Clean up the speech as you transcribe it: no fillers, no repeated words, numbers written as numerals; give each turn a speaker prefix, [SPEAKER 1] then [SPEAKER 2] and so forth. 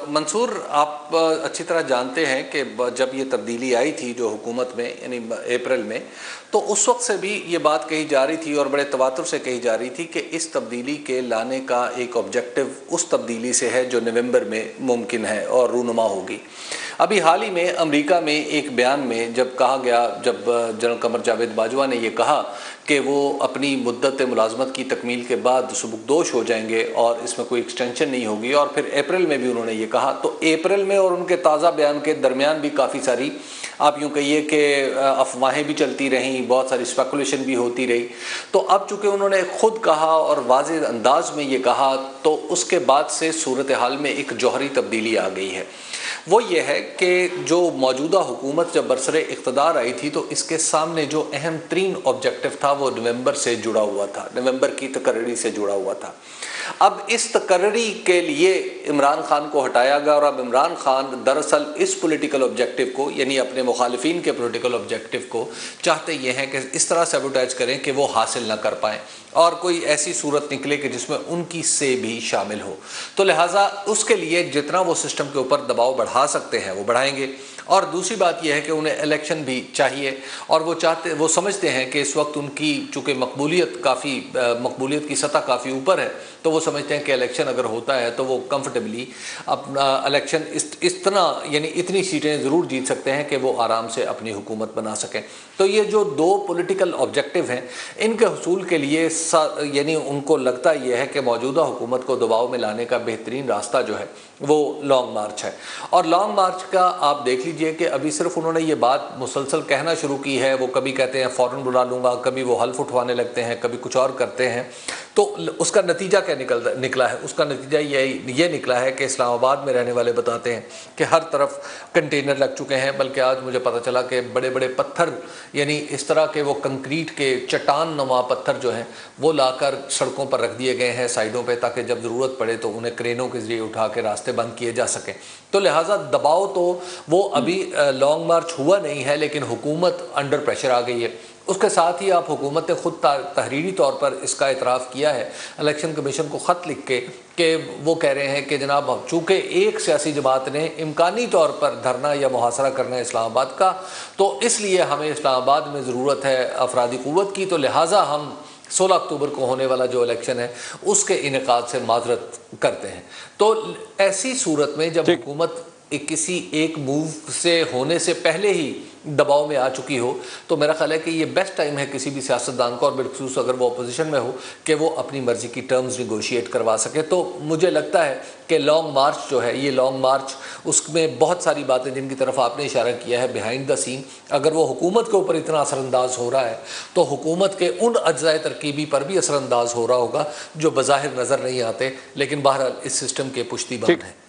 [SPEAKER 1] منصور، آپ اچھی طرح جانتے ہیں کہ جب یہ تبدیلی آئی تھی جو حکومت میں یعنی اپریل میں، تو اس وقت سے بھی یہ بات کہی جا رہی تھی اور بڑے تواتر سے کہی جا رہی تھی کہ اس تبدیلی کے لانے کا ایک آبجیکٹو اس تبدیلی سے ہے جو نومبر میں ممکن ہے اور رونما ہوگی۔ ابھی حال ہی میں امریکہ میں ایک بیان میں جب کہا گیا، جب جنرل قمر جاوید باجوہ نے یہ کہا کہ وہ اپنی مدت ملازمت کی تکمیل کے بعد سبکدوش ہو جائیں گے اور اس میں کوئی ایکسٹینشن نہیں ہوگی، اور پھر اپریل میں بھی انہوں نے یہ کہا، تو اپریل میں اور ان کے تازہ بیان کے درمیان بھی کافی ساری آپ یوں کہیے کہ افواہیں بھی چلتی رہیں، بہت ساری اسپیکولیشن بھی ہوتی رہی۔ تو اب چونکہ انہوں نے خود کہا اور واضح انداز میں یہ کہا، تو اس کے بعد سے صورتحال میں ایک جوہری تبدیلی آ گئی ہے۔ وہ یہ ہے کہ جو موجودہ حکومت جب برسر اقتدار آئی تھی تو اس کے سامنے جو اہم ترین آبجیکٹو تھا وہ نومبر سے جڑا ہوا تھا، نومبر کی تقرری سے جڑا ہوا تھا۔ اب اس تقرری کے لیے عمران خان کو ہٹایا گیا، اور اب عمران خان دراصل اس پولیٹیکل آبجیکٹو کو، یعنی اپنے مخالفین کے پولیٹیکل آبجیکٹو کو چاہتے یہ ہیں کہ اس طرح سیبوٹیج کریں کہ وہ حاصل نہ کر پائیں اور کوئی ایسی صورت نکلے کہ جس میں ان کی سے بھی شامل ہو۔ تو لہٰذا اس کے لیے جتنا وہ سسٹم کے اوپر دباؤ بڑھا سکتے ہیں وہ بڑھائیں گے، اور دوسری بات یہ ہے کہ انہیں الیکشن بھی چاہیے، اور وہ سمجھتے ہیں کہ اس وقت ان کی چونکہ مقبولیت کی سطح کافی اوپر ہے، تو وہ سمجھتے ہیں کہ الیکشن اگر ہوتا ہے تو وہ کمفرٹیبلی اپنا الیکشن اس طرح یعنی اتنی سیٹیں ضرور جیت سکتے ہیں کہ وہ آرام سے اپنی حکومت بنا سکیں۔ تو یہ جو دو پولیٹیکل آبجیکٹو ہیں، ان کے حصول کے لیے یعنی ان کو لگتا یہ ہے کہ موجودہ حکومت کو دباؤ میں لانے کا بہترین راستہ جو ہے وہ لانگ مارچ ہے۔ اور لانگ مارچ کا آپ دیکھ لیجئے کہ ابھی صرف انہوں نے یہ بات مسلسل کہنا شروع کی ہے، وہ کبھی کہتے ہیں فوراً بلا لوں گا، کبھی وہ حلف اٹھوانے لگتے ہیں، کبھی کچھ اور کرتے ہیں۔ تو اس کا نتیجہ کیا نکلا ہے؟ اس کا نتیجہ یہ نکلا ہے کہ اسلام آباد میں رہنے والے بتاتے ہیں کہ ہر طرف کنٹینر لگ چکے ہیں، بلکہ آج مجھے پتہ چلا کہ بڑے بڑے پتھر، یعنی اس طرح کے وہ کنکریٹ کے چٹان نما پتھر جو ہیں وہ لا کر سڑکوں پر رکھ دیے گئے ہیں سائڈوں پہ، تاکہ جب ضرورت پڑے تو انہیں کرینوں کے ذریعے اٹھا کے راستے بند کیے جا سکیں۔ تو لہٰذا دباؤ تو وہ ابھی لانگ مارچ ہوا نہیں ہے، لیکن حکومت انڈر پریشر آ گئی ہے۔ اس کے ساتھ ہی آپ حکومت نے خود تحریری طور پر اس کا اعتراف کیا ہے الیکشن کمیشن کو خط لکھ کے، کہ وہ کہہ رہے ہیں کہ جناب چونکہ ایک سیاسی جماعت نے امکانی طور پر دھرنا یا محاصرہ کرنا ہے اسلام آباد کا، تو اس لیے ہمیں اسلام آباد میں ضرورت ہے افرادی قوت کی، تو لہٰذا ہم 16 اکتوبر کو ہونے والا جو الیکشن ہے اس کے انعقاد سے معذرت کرتے ہیں۔ تو ایسی صورت میں جب حکومت کسی ایک موو سے ہونے سے پہلے ہی دباؤ میں آ چکی ہو، تو میرا خیال ہے کہ یہ بیسٹ ٹائم ہے کسی بھی سیاستدان کو، اور بالخصوص اگر وہ اپوزیشن میں ہو، کہ وہ اپنی مرضی کی ٹرمز نیگوشیٹ کروا سکے۔ تو مجھے لگتا ہے کہ لانگ مارچ جو ہے، یہ لانگ مارچ، اس میں بہت ساری باتیں جن کی طرف آپ نے اشارہ کیا ہے بیہائنڈ دا سین، اگر وہ حکومت کے اوپر اتنا اثر انداز ہو رہا ہے تو حکومت کے ان اجزائے ترکیبی پر بھی اثر انداز ہو رہا ہوگا جو بظاہر نظر نہیں آتے، لیکن بہرحال اس سسٹم کے پشتی بند ہیں۔